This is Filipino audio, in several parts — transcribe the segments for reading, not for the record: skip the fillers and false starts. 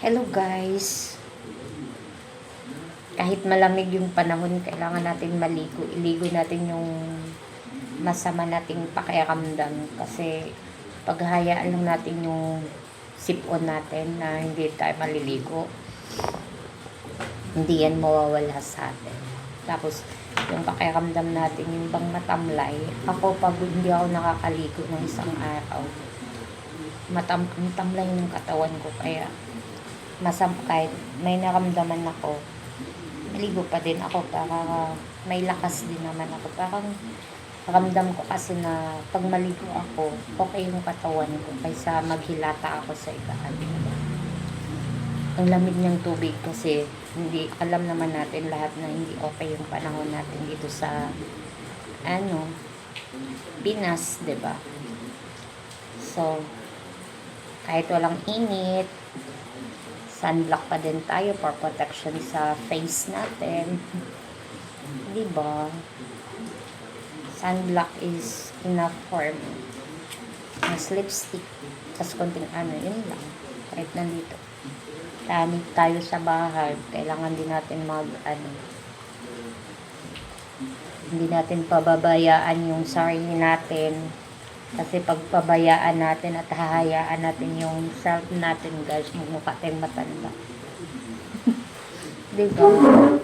Hello guys. Kahit malamig yung panahon, kailangan natin maligo. Iligo natin yung masama nating pakiramdam kasi paghahayaan lang natin yung sipon natin na hindi tayo maliligo, hindi yan mawawala sa atin. Tapos yung pakiramdam natin, yung bang matamlay. Ako pag hindi ako nakakaligo ng isang araw, matamlay ng katawan ko, kaya kahit may naramdaman ako, maligo pa din ako para may lakas din naman ako. Parang ramdam ko kasi na pag maligo ako, okay yung katawan ko kaysa maghilata ako sa ibahan. Ang lamig ng tubig kasi hindi alam naman natin lahat na hindi okay yung panahon natin dito sa Pinas, 'di ba? So kahit walang init, sunblock pa din tayo for protection sa face natin. 'Di ba? Sunblock is enough for me. Mas lipstick, tas konting yun lang. Kahit nandito tayo sa bahay, kailangan din natin hindi natin pababayaan yung sarili natin, kasi pag pabayaan natin at hahayaan natin yung self natin, guys, magmukha tayong matanda. Diba?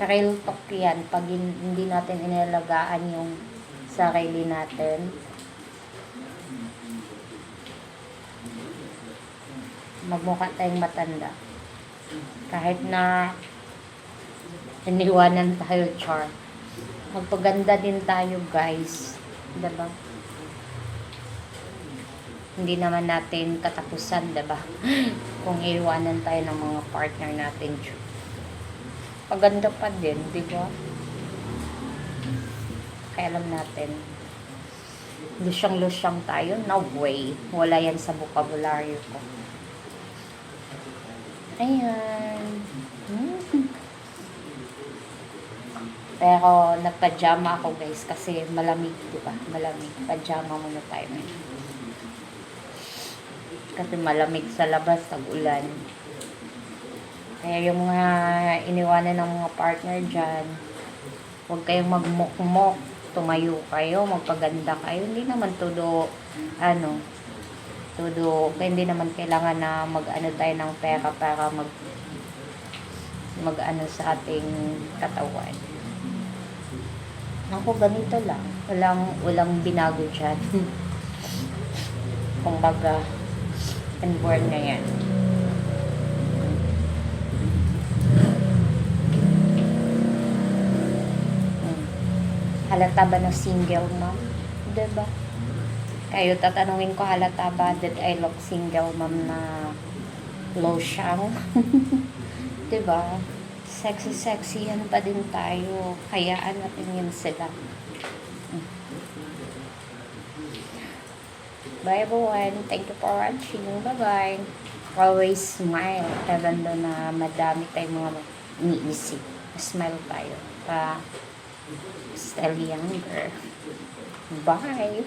Real talk yan. Pag hindi natin inalagaan yung sarili natin, magmukha tayong matanda. Kahit na iniwanan tayo, char. Magpaganda din tayo, guys. Diba? Hindi naman natin katapusan, diba? Kung iwanan tayo ng mga partner natin, paganda pa din, diba? Kaya alam natin, lusyang-lusyang tayo, no way. Wala yan sa vocabulary ko. Ayan. Pero nagpajama ako, guys, kasi malamig, diba? Malamig. Pajama muna tayo ngayon. Kasi malamig sa labas, tag-ulan. Kaya yung mga iniwanan ng mga partner dyan, huwag kayong magmukmok. Tumayo kayo, magpaganda kayo. Hindi naman hindi naman kailangan na tayo ng pera para sa ating katawan. Ako ganito lang. Walang binago dyan. Kumbaga, unborn na yan. Halata ba na single mom? Diba? Kayo tatanungin ko, halata ba that I look single mom na losyang? Diba? Sexy yan pa din tayo. Hayaan natin yun sila. Bye everyone. Thank you for watching. Bye-bye. Always smile. Even though na madami tayong mga iniisip. Smile tayo. Still younger. Bye.